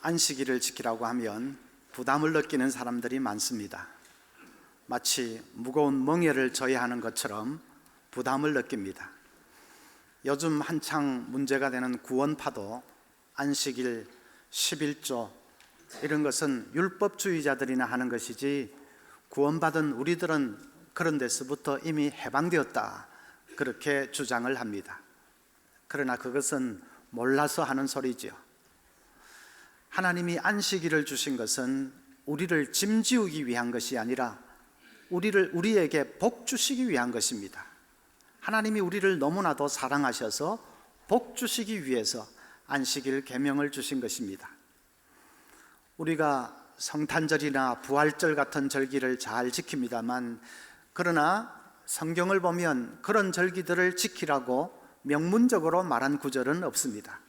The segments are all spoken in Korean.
안식일을 지키라고 하면 부담을 느끼는 사람들이 많습니다. 마치 무거운 멍에를 져야 하는 것처럼 부담을 느낍니다. 요즘 한창 문제가 되는 구원파도 안식일, 11조 이런 것은 율법주의자들이나 하는 것이지 구원받은 우리들은 그런 데서부터 이미 해방되었다, 그렇게 주장을 합니다. 그러나 그것은 몰라서 하는 소리지요. 하나님이 안식일을 주신 것은 우리를 짐지우기 위한 것이 아니라 우리에게 복 주시기 위한 것입니다. 하나님이 우리를 너무나도 사랑하셔서 복 주시기 위해서 안식일 계명을 주신 것입니다. 우리가 성탄절이나 부활절 같은 절기를 잘 지킵니다만, 그러나 성경을 보면 그런 절기들을 지키라고 명문적으로 말한 구절은 없습니다.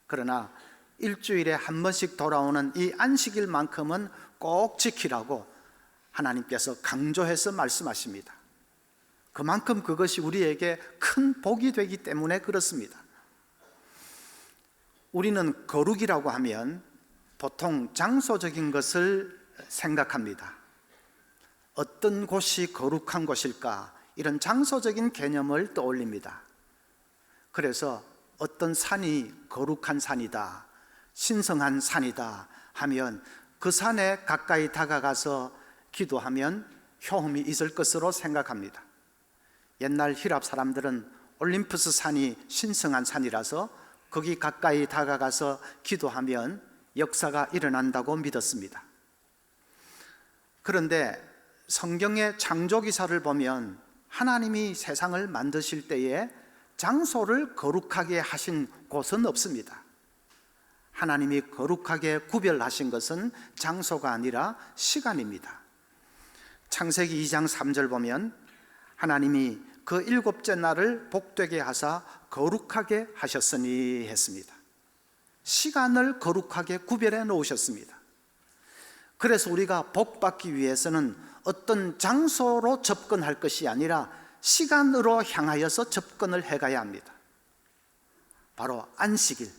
그러나 일주일에 한 번씩 돌아오는 이 안식일만큼은 꼭 지키라고 하나님께서 강조해서 말씀하십니다. 그만큼 그것이 우리에게 큰 복이 되기 때문에 그렇습니다. 우리는 거룩이라고 하면 보통 장소적인 것을 생각합니다. 어떤 곳이 거룩한 곳일까, 이런 장소적인 개념을 떠올립니다. 그래서 어떤 산이 거룩한 산이다, 신성한 산이다 하면 그 산에 가까이 다가가서 기도하면 효험이 있을 것으로 생각합니다. 옛날 히랍 사람들은 올림푸스 산이 신성한 산이라서 거기 가까이 다가가서 기도하면 역사가 일어난다고 믿었습니다. 그런데 성경의 창조기사를 보면 하나님이 세상을 만드실 때에 장소를 거룩하게 하신 곳은 없습니다. 하나님이 거룩하게 구별하신 것은 장소가 아니라 시간입니다. 창세기 2장 3절 보면 하나님이 그 일곱째 날을 복되게 하사 거룩하게 하셨으니 했습니다. 시간을 거룩하게 구별해 놓으셨습니다. 그래서 우리가 복받기 위해서는 어떤 장소로 접근할 것이 아니라 시간으로 향하여서 접근을 해가야 합니다. 바로 안식일,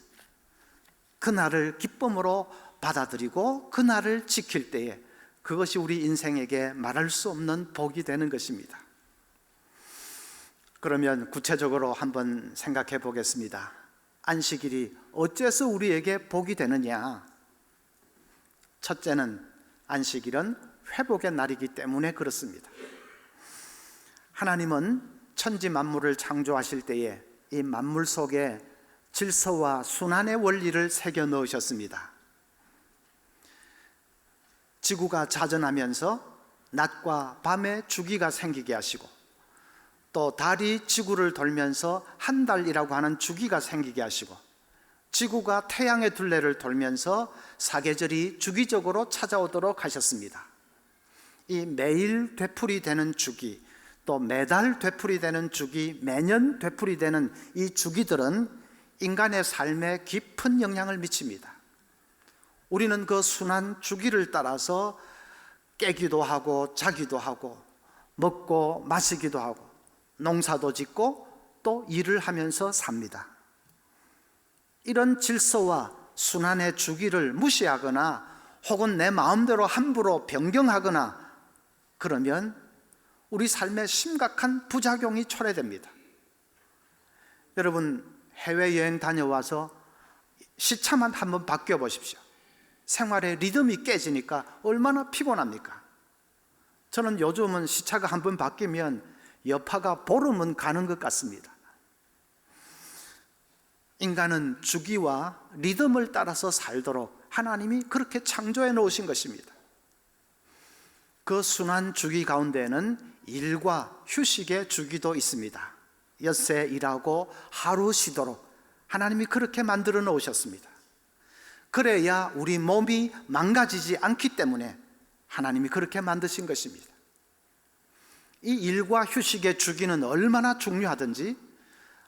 그날을 기쁨으로 받아들이고 그날을 지킬 때에 그것이 우리 인생에게 말할 수 없는 복이 되는 것입니다. 그러면 구체적으로 한번 생각해 보겠습니다. 안식일이 어째서 우리에게 복이 되느냐? 첫째는 안식일은 회복의 날이기 때문에 그렇습니다. 하나님은 천지 만물을 창조하실 때에 이 만물 속에 질서와 순환의 원리를 새겨 넣으셨습니다. 지구가 자전하면서 낮과 밤의 주기가 생기게 하시고, 또 달이 지구를 돌면서 한 달이라고 하는 주기가 생기게 하시고, 지구가 태양의 둘레를 돌면서 사계절이 주기적으로 찾아오도록 하셨습니다. 이 매일 되풀이 되는 주기, 또 매달 되풀이 되는 주기, 매년 되풀이 되는 이 주기들은 인간의 삶에 깊은 영향을 미칩니다. 우리는 그 순환 주기를 따라서 깨기도 하고 자기도 하고 먹고 마시기도 하고 농사도 짓고 또 일을 하면서 삽니다. 이런 질서와 순환의 주기를 무시하거나 혹은 내 마음대로 함부로 변경하거나 그러면 우리 삶에 심각한 부작용이 초래됩니다. 여러분, 해외여행 다녀와서 시차만 한번 바뀌어 보십시오. 생활의 리듬이 깨지니까 얼마나 피곤합니까? 저는 요즘은 시차가 한번 바뀌면 여파가 보름은 가는 것 같습니다. 인간은 주기와 리듬을 따라서 살도록 하나님이 그렇게 창조해 놓으신 것입니다. 그 순환 주기 가운데에는 일과 휴식의 주기도 있습니다. 엿새 일하고 하루 쉬도록 하나님이 그렇게 만들어 놓으셨습니다. 그래야 우리 몸이 망가지지 않기 때문에 하나님이 그렇게 만드신 것입니다. 이 일과 휴식의 주기는 얼마나 중요하든지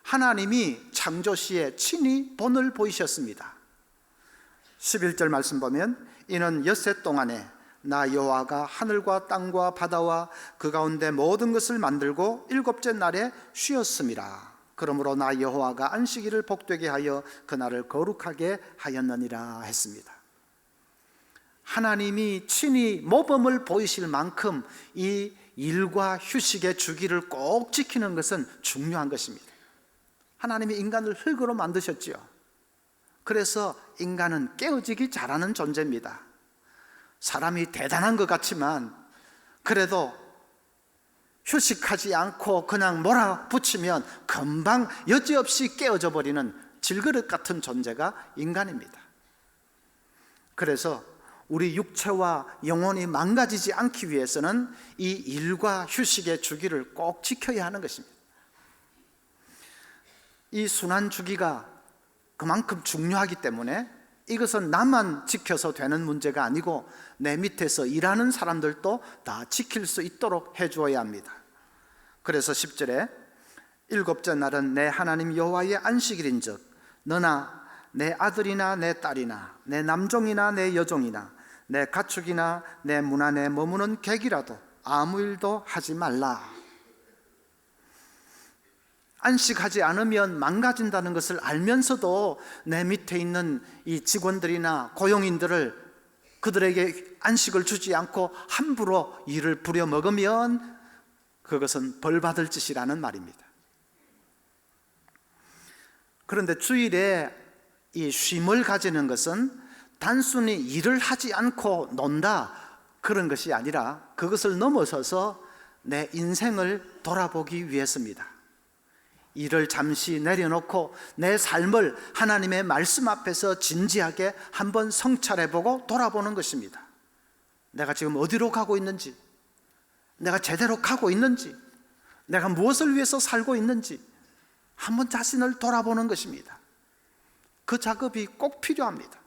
하나님이 창조시에 친히 본을 보이셨습니다. 11절 말씀 보면 이는 엿새 동안에 나 여호와가 하늘과 땅과 바다와 그 가운데 모든 것을 만들고 일곱째 날에 쉬었음이라. 그러므로 나 여호와가 안식일을 복되게 하여 그날을 거룩하게 하였느니라 했습니다. 하나님이 친히 모범을 보이실 만큼 이 일과 휴식의 주기를 꼭 지키는 것은 중요한 것입니다. 하나님이 인간을 흙으로 만드셨지요. 그래서 인간은 깨어지기 잘하는 존재입니다. 사람이 대단한 것 같지만 그래도 휴식하지 않고 그냥 몰아붙이면 금방 여지없이 깨어져 버리는 질그릇 같은 존재가 인간입니다. 그래서 우리 육체와 영혼이 망가지지 않기 위해서는 이 일과 휴식의 주기를 꼭 지켜야 하는 것입니다. 이 순환 주기가 그만큼 중요하기 때문에 이것은 나만 지켜서 되는 문제가 아니고 내 밑에서 일하는 사람들도 다 지킬 수 있도록 해주어야 합니다. 그래서 10절에 일곱째 날은 내 하나님 여호와의 안식일인즉 너나 내 아들이나 내 딸이나 내 남종이나 내 여종이나 내 가축이나 내 문 안에 머무는 객이라도 아무 일도 하지 말라. 안식하지 않으면 망가진다는 것을 알면서도 내 밑에 있는 이 직원들이나 고용인들을 그들에게 안식을 주지 않고 함부로 일을 부려먹으면 그것은 벌받을 짓이라는 말입니다. 그런데 주일에 이 쉼을 가지는 것은 단순히 일을 하지 않고 논다 그런 것이 아니라 그것을 넘어서서 내 인생을 돌아보기 위해서입니다. 일을 잠시 내려놓고 내 삶을 하나님의 말씀 앞에서 진지하게 한번 성찰해보고 돌아보는 것입니다. 내가 지금 어디로 가고 있는지, 내가 제대로 가고 있는지, 내가 무엇을 위해서 살고 있는지 한번 자신을 돌아보는 것입니다. 그 작업이 꼭 필요합니다.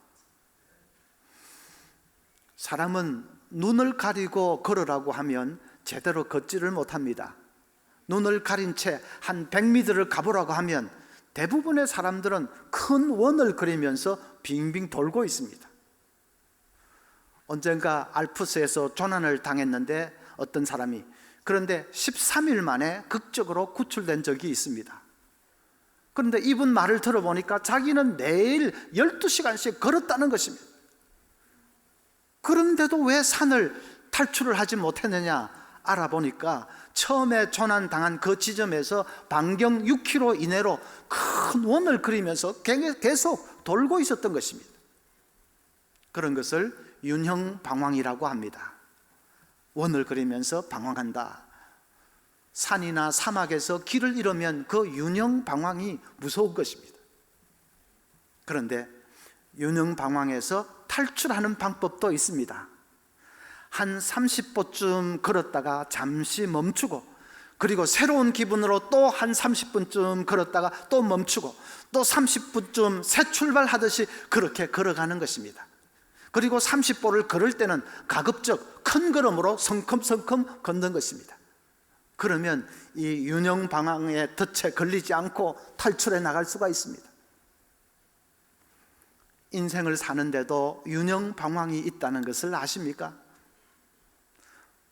사람은 눈을 가리고 걸으라고 하면 제대로 걷지를 못합니다. 눈을 가린 채 한 100m를 가보라고 하면 대부분의 사람들은 큰 원을 그리면서 빙빙 돌고 있습니다. 언젠가 알프스에서 조난을 당했는데 어떤 사람이 그런데 13일 만에 극적으로 구출된 적이 있습니다. 그런데 이분 말을 들어보니까 자기는 매일 12시간씩 걸었다는 것입니다. 그런데도 왜 산을 탈출을 하지 못했느냐 알아보니까 처음에 조난당한 그 지점에서 반경 6km 이내로 큰 원을 그리면서 계속 돌고 있었던 것입니다. 그런 것을 윤형방황이라고 합니다. 원을 그리면서 방황한다. 산이나 사막에서 길을 잃으면 그 윤형방황이 무서운 것입니다. 그런데 윤형방황에서 탈출하는 방법도 있습니다. 한 30보쯤 걸었다가 잠시 멈추고 그리고 새로운 기분으로 또 한 30분쯤 걸었다가 또 멈추고 또 30분쯤 새 출발하듯이 그렇게 걸어가는 것입니다. 그리고 30보를 걸을 때는 가급적 큰 걸음으로 성큼성큼 걷는 것입니다. 그러면 이 윤형방황의 덫에 걸리지 않고 탈출해 나갈 수가 있습니다. 인생을 사는데도 윤형방황이 있다는 것을 아십니까?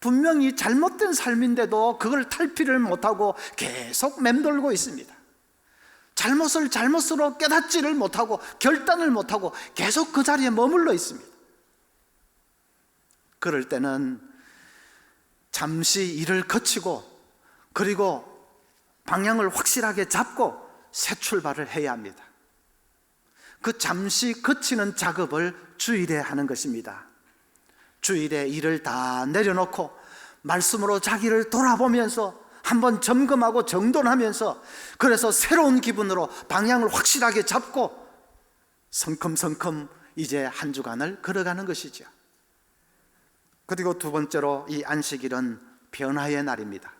분명히 잘못된 삶인데도 그걸 탈피를 못하고 계속 맴돌고 있습니다. 잘못을 잘못으로 깨닫지를 못하고 결단을 못하고 계속 그 자리에 머물러 있습니다. 그럴 때는 잠시 일을 거치고 그리고 방향을 확실하게 잡고 새 출발을 해야 합니다. 그 잠시 거치는 작업을 주일에 하는 것입니다. 주일에 일을 다 내려놓고 말씀으로 자기를 돌아보면서 한번 점검하고 정돈하면서 그래서 새로운 기분으로 방향을 확실하게 잡고 성큼성큼 이제 한 주간을 걸어가는 것이죠. 그리고 두 번째로 이 안식일은 변화의 날입니다.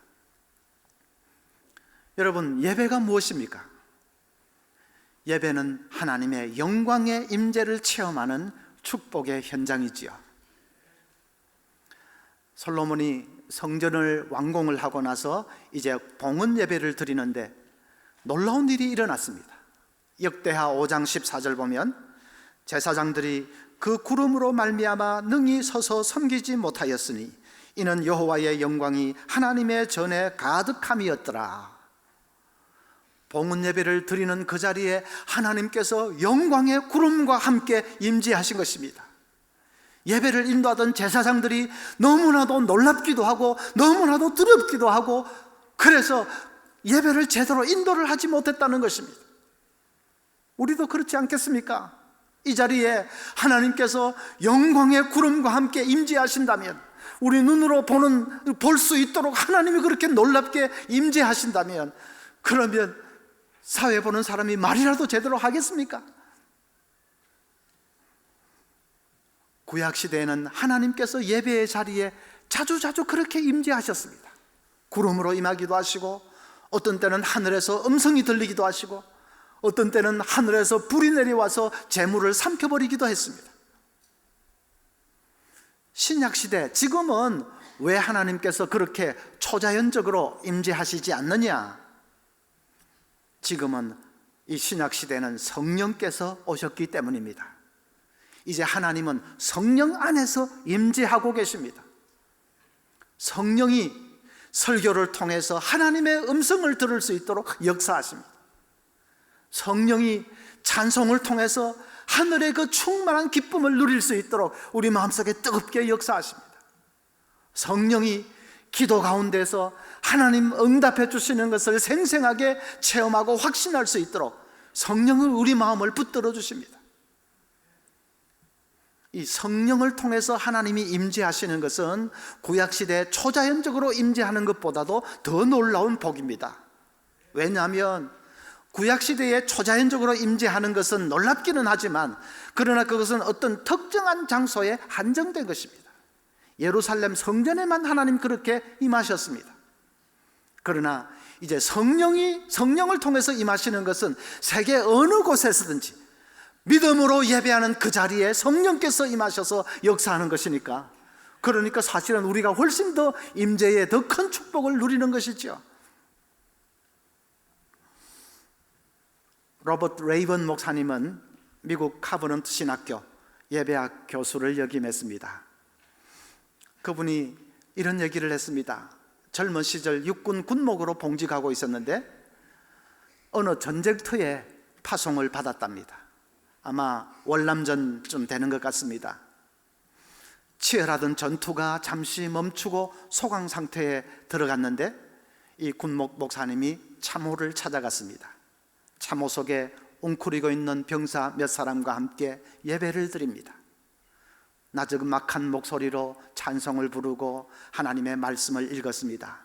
여러분, 예배가 무엇입니까? 예배는 하나님의 영광의 임재를 체험하는 축복의 현장이지요. 솔로몬이 성전을 완공을 하고 나서 이제 봉헌 예배를 드리는데 놀라운 일이 일어났습니다. 역대하 5장 14절 보면 제사장들이 그 구름으로 말미암아 능히 서서 섬기지 못하였으니 이는 여호와의 영광이 하나님의 전에 가득함이었더라. 봉헌 예배를 드리는 그 자리에 하나님께서 영광의 구름과 함께 임재하신 것입니다. 예배를 인도하던 제사장들이 너무나도 놀랍기도 하고 너무나도 두렵기도 하고, 그래서 예배를 제대로 인도를 하지 못했다는 것입니다. 우리도 그렇지 않겠습니까? 이 자리에 하나님께서 영광의 구름과 함께 임재하신다면, 우리 눈으로 볼 수 있도록 하나님이 그렇게 놀랍게 임재하신다면, 그러면 사회 보는 사람이 말이라도 제대로 하겠습니까? 구약시대에는 하나님께서 예배의 자리에 자주자주 그렇게 임재하셨습니다. 구름으로 임하기도 하시고, 어떤 때는 하늘에서 음성이 들리기도 하시고, 어떤 때는 하늘에서 불이 내려와서 재물을 삼켜버리기도 했습니다. 신약시대, 지금은 왜 하나님께서 그렇게 초자연적으로 임재하시지 않느냐? 지금은 이 신약시대는 성령께서 오셨기 때문입니다. 이제 하나님은 성령 안에서 임재하고 계십니다. 성령이 설교를 통해서 하나님의 음성을 들을 수 있도록 역사하십니다. 성령이 찬송을 통해서 하늘의 그 충만한 기쁨을 누릴 수 있도록 우리 마음속에 뜨겁게 역사하십니다. 성령이 기도 가운데서 하나님 응답해 주시는 것을 생생하게 체험하고 확신할 수 있도록 성령은 우리 마음을 붙들어 주십니다. 이 성령을 통해서 하나님이 임재하시는 것은 구약시대에 초자연적으로 임재하는 것보다도 더 놀라운 복입니다. 왜냐하면 구약시대에 초자연적으로 임재하는 것은 놀랍기는 하지만, 그러나 그것은 어떤 특정한 장소에 한정된 것입니다. 예루살렘 성전에만 하나님 그렇게 임하셨습니다. 그러나 이제 성령을 통해서 임하시는 것은 세계 어느 곳에서든지 믿음으로 예배하는 그 자리에 성령께서 임하셔서 역사하는 것이니까, 그러니까 사실은 우리가 훨씬 더 임재의 더 큰 축복을 누리는 것이죠. 로버트 레이번 목사님은 미국 카버넌트 신학교 예배학 교수를 역임했습니다. 그분이 이런 얘기를 했습니다. 젊은 시절 육군 군목으로 봉직하고 있었는데 어느 전쟁터에 파송을 받았답니다. 아마 월남전쯤 되는 것 같습니다. 치열하던 전투가 잠시 멈추고 소강 상태에 들어갔는데 이 군목 목사님이 참호를 찾아갔습니다. 참호 속에 웅크리고 있는 병사 몇 사람과 함께 예배를 드립니다. 나지막한 목소리로 찬송을 부르고 하나님의 말씀을 읽었습니다.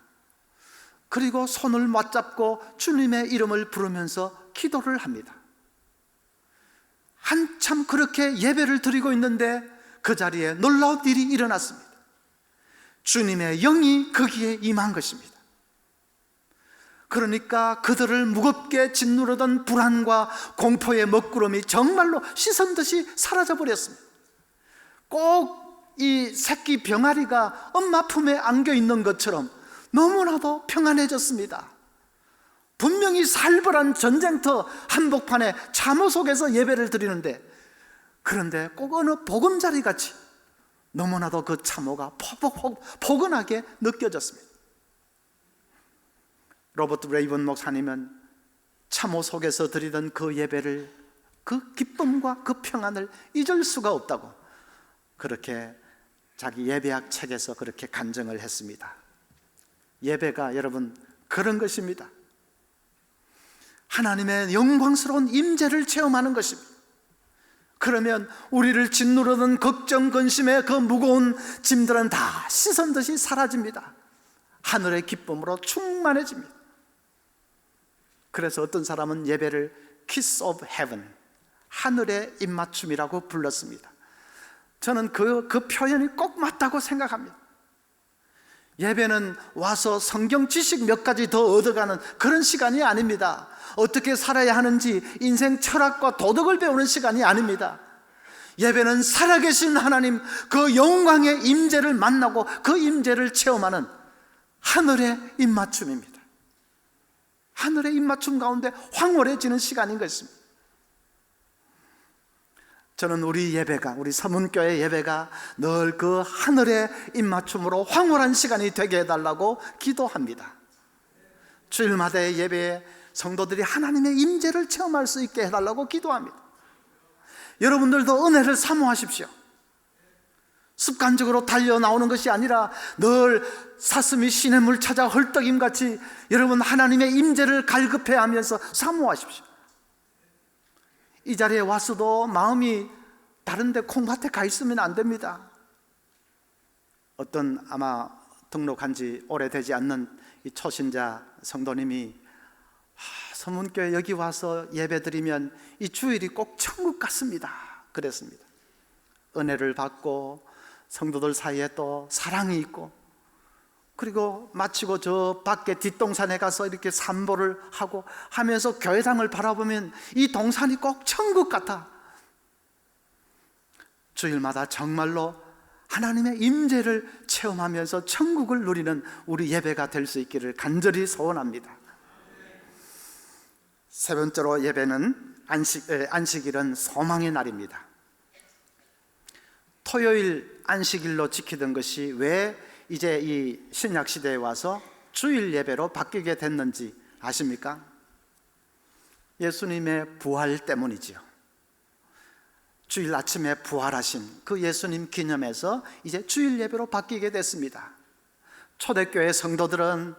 그리고 손을 맞잡고 주님의 이름을 부르면서 기도를 합니다. 한참 그렇게 예배를 드리고 있는데 그 자리에 놀라운 일이 일어났습니다. 주님의 영이 거기에 임한 것입니다. 그러니까 그들을 무겁게 짓누르던 불안과 공포의 먹구름이 정말로 씻은 듯이 사라져 버렸습니다. 꼭 이 새끼 병아리가 엄마 품에 안겨 있는 것처럼 너무나도 평안해졌습니다. 분명히 살벌한 전쟁터 한복판에 참호 속에서 예배를 드리는데, 그런데 꼭 어느 보금자리 같이 너무나도 그 참호가 포근하게 느껴졌습니다. 로버트 레이번 목사님은 참호 속에서 드리던 그 예배를, 그 기쁨과 그 평안을 잊을 수가 없다고 그렇게 자기 예배학 책에서 그렇게 간증을 했습니다. 예배가 여러분 그런 것입니다. 하나님의 영광스러운 임재를 체험하는 것입니다. 그러면 우리를 짓누르던 걱정, 근심의 그 무거운 짐들은 다 씻은 듯이 사라집니다. 하늘의 기쁨으로 충만해집니다. 그래서 어떤 사람은 예배를 Kiss of Heaven, 하늘의 입맞춤이라고 불렀습니다. 저는 그 표현이 꼭 맞다고 생각합니다. 예배는 와서 성경 지식 몇 가지 더 얻어가는 그런 시간이 아닙니다. 어떻게 살아야 하는지 인생 철학과 도덕을 배우는 시간이 아닙니다. 예배는 살아계신 하나님 그 영광의 임재를 만나고 그 임재를 체험하는 하늘의 입맞춤입니다. 하늘의 입맞춤 가운데 황홀해지는 시간인 것입니다. 저는 우리 예배가, 우리 서문교회 예배가 늘 그 하늘의 입맞춤으로 황홀한 시간이 되게 해달라고 기도합니다. 주일마다의 예배에 성도들이 하나님의 임재를 체험할 수 있게 해달라고 기도합니다. 여러분들도 은혜를 사모하십시오. 습관적으로 달려 나오는 것이 아니라 늘 사슴이 시냇물 찾아 헐떡임같이 여러분 하나님의 임재를 갈급해야 하면서 사모하십시오. 이 자리에 왔어도 마음이 다른 데 콩밭에 가 있으면 안 됩니다. 어떤 아마 등록한 지 오래되지 않는 이 초신자 성도님이 서문교회 여기 와서 예배드리면 이 주일이 꼭 천국 같습니다 그랬습니다. 은혜를 받고 성도들 사이에 또 사랑이 있고, 그리고 마치고 저 밖에 뒷동산에 가서 이렇게 산보를 하고 하면서 교회당을 바라보면 이 동산이 꼭 천국 같아. 주일마다 정말로 하나님의 임재를 체험하면서 천국을 누리는 우리 예배가 될 수 있기를 간절히 소원합니다. 세 번째로 예배는 안식일은 소망의 날입니다. 토요일 안식일로 지키던 것이 왜 이제 이 신약 시대에 와서 주일 예배로 바뀌게 됐는지 아십니까? 예수님의 부활 때문이지요. 주일 아침에 부활하신 그 예수님 기념해서 이제 주일 예배로 바뀌게 됐습니다. 초대교회 성도들은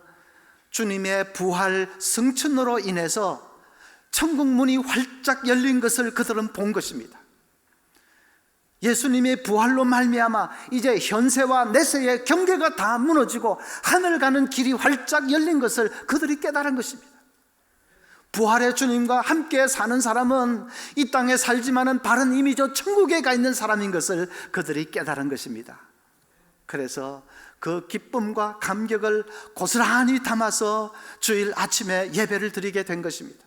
주님의 부활 승천으로 인해서 천국 문이 활짝 열린 것을 그들은 본 것입니다. 예수님의 부활로 말미암아 이제 현세와 내세의 경계가 다 무너지고 하늘 가는 길이 활짝 열린 것을 그들이 깨달은 것입니다. 부활의 주님과 함께 사는 사람은 이 땅에 살지만은 발은 이미 저 천국에 가 있는 사람인 것을 그들이 깨달은 것입니다. 그래서 그 기쁨과 감격을 고스란히 담아서 주일 아침에 예배를 드리게 된 것입니다.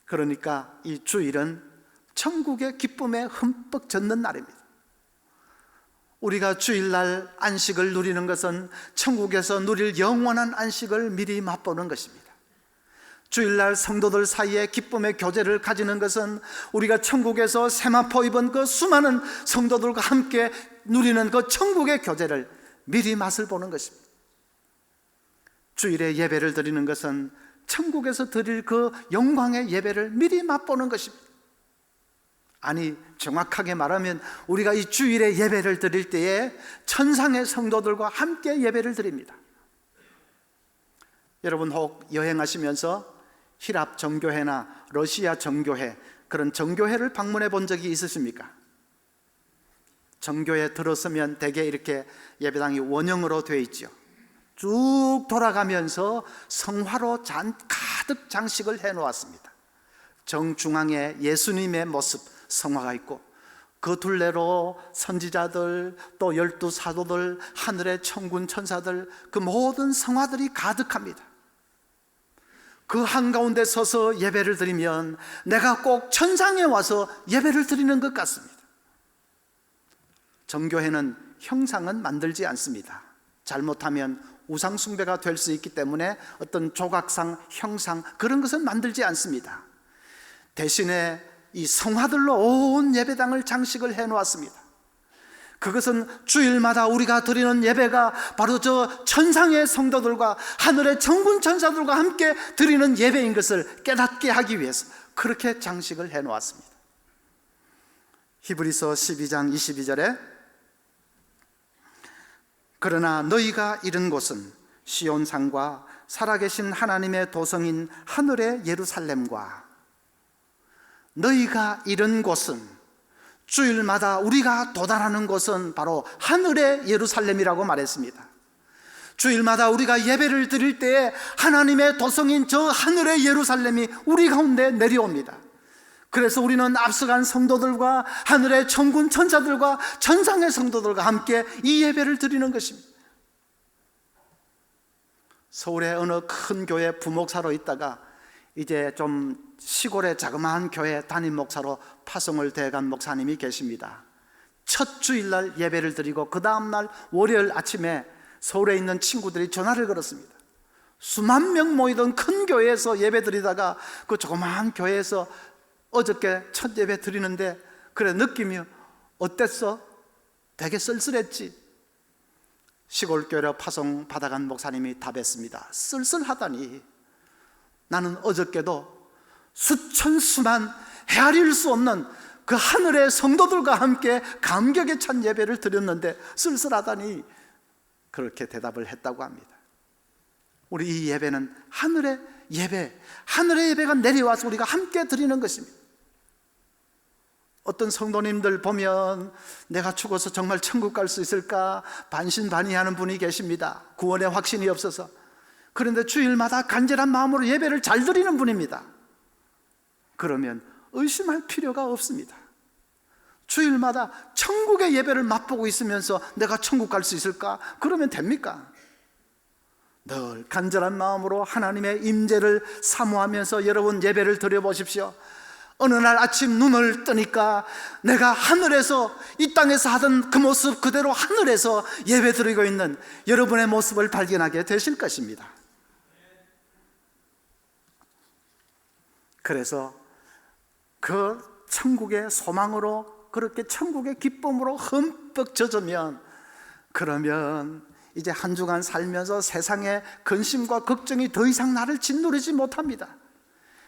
그러니까 이 주일은 천국의 기쁨에 흠뻑 젖는 날입니다. 우리가 주일날 안식을 누리는 것은 천국에서 누릴 영원한 안식을 미리 맛보는 것입니다. 주일날 성도들 사이에 기쁨의 교제를 가지는 것은 우리가 천국에서 세마포 입은 그 수많은 성도들과 함께 누리는 그 천국의 교제를 미리 맛을 보는 것입니다. 주일에 예배를 드리는 것은 천국에서 드릴 그 영광의 예배를 미리 맛보는 것입니다. 아니, 정확하게 말하면 우리가 이 주일에 예배를 드릴 때에 천상의 성도들과 함께 예배를 드립니다. 여러분 혹 여행하시면서 히랍 정교회나 러시아 정교회, 그런 정교회를 방문해 본 적이 있으십니까? 정교회 들어서면 대개 이렇게 예배당이 원형으로 되어 있죠. 쭉 돌아가면서 성화로 가득 장식을 해놓았습니다. 정중앙에 예수님의 모습 성화가 있고, 그 둘레로 선지자들, 또 12 사도들, 하늘의 천군 천사들, 그 모든 성화들이 가득합니다. 그 한가운데 서서 예배를 드리면 내가 꼭 천상에 와서 예배를 드리는 것 같습니다. 정교회는 형상은 만들지 않습니다. 잘못하면 우상 숭배가 될 수 있기 때문에 어떤 조각상, 형상 그런 것은 만들지 않습니다. 대신에 이 성화들로 온 예배당을 장식을 해놓았습니다. 그것은 주일마다 우리가 드리는 예배가 바로 저 천상의 성도들과 하늘의 천군 천사들과 함께 드리는 예배인 것을 깨닫게 하기 위해서 그렇게 장식을 해놓았습니다. 히브리서 12장 22절에 그러나 너희가 이른 곳은 시온산과 살아계신 하나님의 도성인 하늘의 예루살렘과, 너희가 이른 곳은, 주일마다 우리가 도달하는 곳은 바로 하늘의 예루살렘이라고 말했습니다. 주일마다 우리가 예배를 드릴 때에 하나님의 도성인 저 하늘의 예루살렘이 우리 가운데 내려옵니다. 그래서 우리는 앞서간 성도들과 하늘의 천군 천사들과 천상의 성도들과 함께 이 예배를 드리는 것입니다. 서울의 어느 큰 교회 부목사로 있다가 이제 좀 시골의 자그마한 교회 담임 목사로 파송을 돼간 목사님이 계십니다. 첫 주일날 예배를 드리고 그 다음날 월요일 아침에 서울에 있는 친구들이 전화를 걸었습니다. 수만 명 모이던 큰 교회에서 예배 드리다가 그 조그마한 교회에서 어저께 첫 예배 드리는데 그래 느낌이 어땠어? 되게 쓸쓸했지. 시골 교회로 파송 받아간 목사님이 답했습니다. 쓸쓸하다니, 나는 어저께도 수천 수만 헤아릴 수 없는 그 하늘의 성도들과 함께 감격에 찬 예배를 드렸는데 쓸쓸하다니 그렇게 대답을 했다고 합니다. 우리 이 예배는 하늘의 예배가 내려와서 우리가 함께 드리는 것입니다. 어떤 성도님들 보면 내가 죽어서 정말 천국 갈 수 있을까 반신반의하는 분이 계십니다. 구원의 확신이 없어서. 그런데 주일마다 간절한 마음으로 예배를 잘 드리는 분입니다. 그러면 의심할 필요가 없습니다. 주일마다 천국의 예배를 맛보고 있으면서 내가 천국 갈 수 있을까? 그러면 됩니까? 늘 간절한 마음으로 하나님의 임재를 사모하면서 여러분 예배를 드려보십시오. 어느 날 아침 눈을 뜨니까 내가 하늘에서, 이 땅에서 하던 그 모습 그대로 하늘에서 예배 드리고 있는 여러분의 모습을 발견하게 되실 것입니다. 그래서 그 천국의 소망으로, 그렇게 천국의 기쁨으로 흠뻑 젖으면, 그러면 이제 한 주간 살면서 세상의 근심과 걱정이 더 이상 나를 짓누르지 못합니다.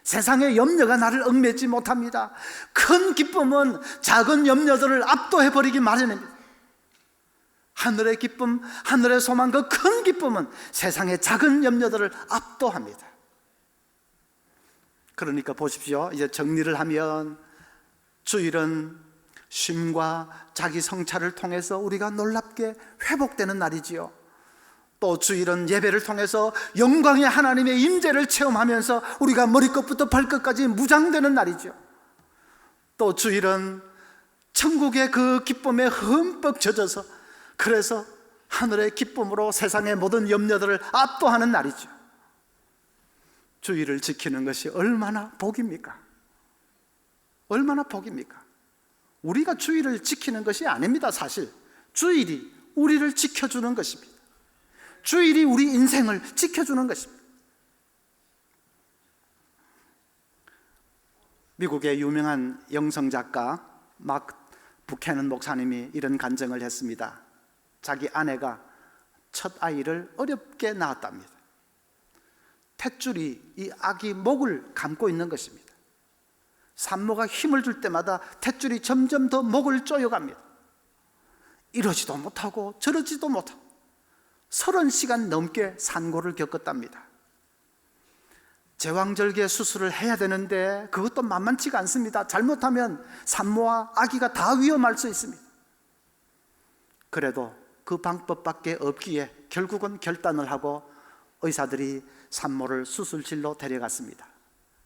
세상의 염려가 나를 얽매지 못합니다. 큰 기쁨은 작은 염려들을 압도해버리기 마련입니다. 하늘의 기쁨, 하늘의 소망, 그 큰 기쁨은 세상의 작은 염려들을 압도합니다. 그러니까 보십시오. 이제 정리를 하면 주일은 쉼과 자기 성찰을 통해서 우리가 놀랍게 회복되는 날이지요. 또 주일은 예배를 통해서 영광의 하나님의 임재를 체험하면서 우리가 머리끝부터 발끝까지 무장되는 날이죠. 또 주일은 천국의 그 기쁨에 흠뻑 젖어서, 그래서 하늘의 기쁨으로 세상의 모든 염려들을 압도하는 날이죠. 주일을 지키는 것이 얼마나 복입니까? 얼마나 복입니까? 우리가 주일을 지키는 것이 아닙니다. 사실 주일이 우리를 지켜주는 것입니다. 주일이 우리 인생을 지켜주는 것입니다. 미국의 유명한 영성작가 막 부캐넌 목사님이 이런 간증을 했습니다. 자기 아내가 첫 아이를 어렵게 낳았답니다. 탯줄이 이 아기 목을 감고 있는 것입니다. 산모가 힘을 줄 때마다 탯줄이 점점 더 목을 조여갑니다. 이러지도 못하고 저러지도 못하고 30시간 넘게 산고를 겪었답니다. 제왕절개 수술을 해야 되는데 그것도 만만치가 않습니다. 잘못하면 산모와 아기가 다 위험할 수 있습니다. 그래도 그 방법밖에 없기에 결국은 결단을 하고 의사들이 산모를 수술실로 데려갔습니다.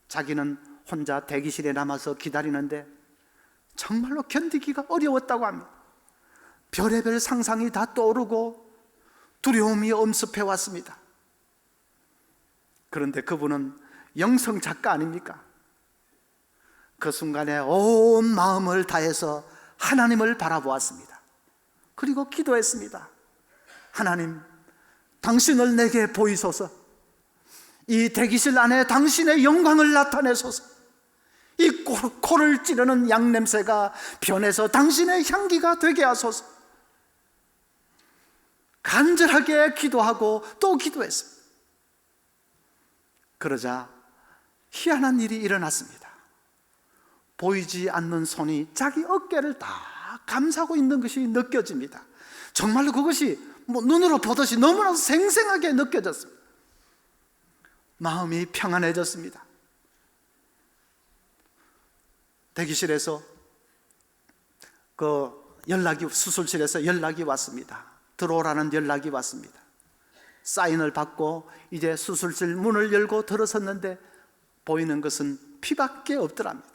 자기는 혼자 대기실에 남아서 기다리는데 정말로 견디기가 어려웠다고 합니다. 별의별 상상이 다 떠오르고 두려움이 엄습해 왔습니다. 그런데 그분은 영성 작가 아닙니까? 그 순간에 온 마음을 다해서 하나님을 바라보았습니다. 그리고 기도했습니다. 하나님, 당신을 내게 보이소서. 이 대기실 안에 당신의 영광을 나타내소서. 이 코를 찌르는 양냄새가 변해서 당신의 향기가 되게 하소서. 간절하게 기도하고 또 기도했습니다. 그러자 희한한 일이 일어났습니다. 보이지 않는 손이 자기 어깨를 다 감싸고 있는 것이 느껴집니다. 정말로 그것이 눈으로 보듯이 너무나 생생하게 느껴졌습니다. 마음이 평안해졌습니다. 대기실에서 수술실에서 연락이 왔습니다. 들어오라는 연락이 왔습니다. 사인을 받고 이제 수술실 문을 열고 들어섰는데 보이는 것은 피밖에 없더랍니다.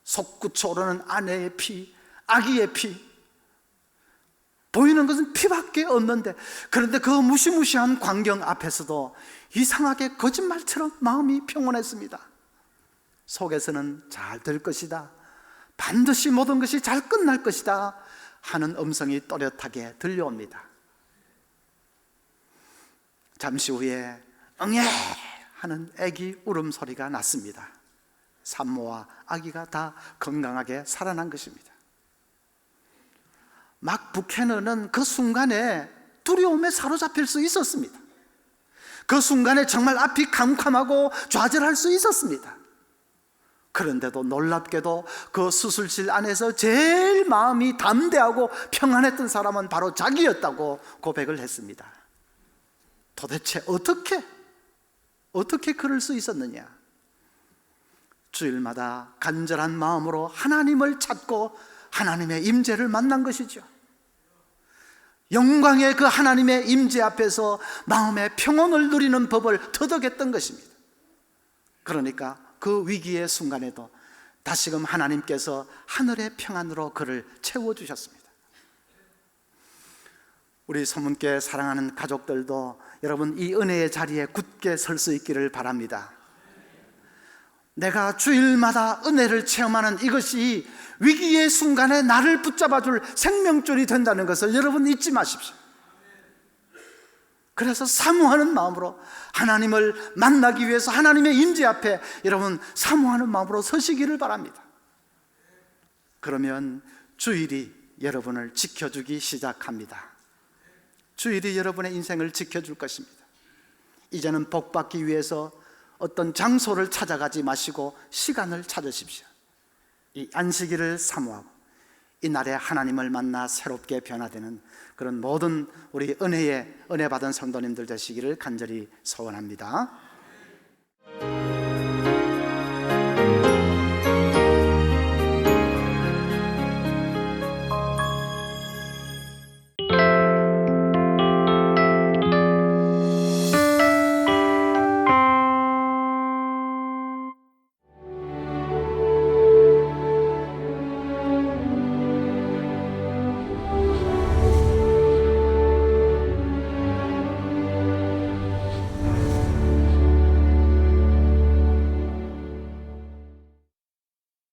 솟구쳐 오르는 아내의 피, 아기의 피, 보이는 것은 피밖에 없는데, 그런데 그 무시무시한 광경 앞에서도 이상하게 거짓말처럼 마음이 평온했습니다. 속에서는 잘 될 것이다, 반드시 모든 것이 잘 끝날 것이다 하는 음성이 또렷하게 들려옵니다. 잠시 후에 응애 하는 아기 울음소리가 났습니다. 산모와 아기가 다 건강하게 살아난 것입니다. 막 부캐넌은 그 순간에 두려움에 사로잡힐 수 있었습니다. 그 순간에 정말 앞이 캄캄하고 좌절할 수 있었습니다. 그런데도 놀랍게도 그 수술실 안에서 제일 마음이 담대하고 평안했던 사람은 바로 자기였다고 고백을 했습니다. 도대체 어떻게 그럴 수 있었느냐? 주일마다 간절한 마음으로 하나님을 찾고 하나님의 임재를 만난 것이죠. 영광의 그 하나님의 임재 앞에서 마음의 평온을 누리는 법을 터득했던 것입니다. 그러니까 그 위기의 순간에도 다시금 하나님께서 하늘의 평안으로 그를 채워주셨습니다. 우리 소문교회 사랑하는 가족들도 여러분 이 은혜의 자리에 굳게 설 수 있기를 바랍니다. 내가 주일마다 은혜를 체험하는 이것이 위기의 순간에 나를 붙잡아줄 생명줄이 된다는 것을 여러분 잊지 마십시오. 그래서 사모하는 마음으로 하나님을 만나기 위해서 하나님의 임재 앞에 여러분 사모하는 마음으로 서시기를 바랍니다. 그러면 주일이 여러분을 지켜주기 시작합니다. 주일이 여러분의 인생을 지켜줄 것입니다. 이제는 복받기 위해서 어떤 장소를 찾아가지 마시고 시간을 찾으십시오. 이 안식일을 사모하고 이 날에 하나님을 만나 새롭게 변화되는 그런 모든 우리 은혜 받은 성도님들 되시기를 간절히 소원합니다.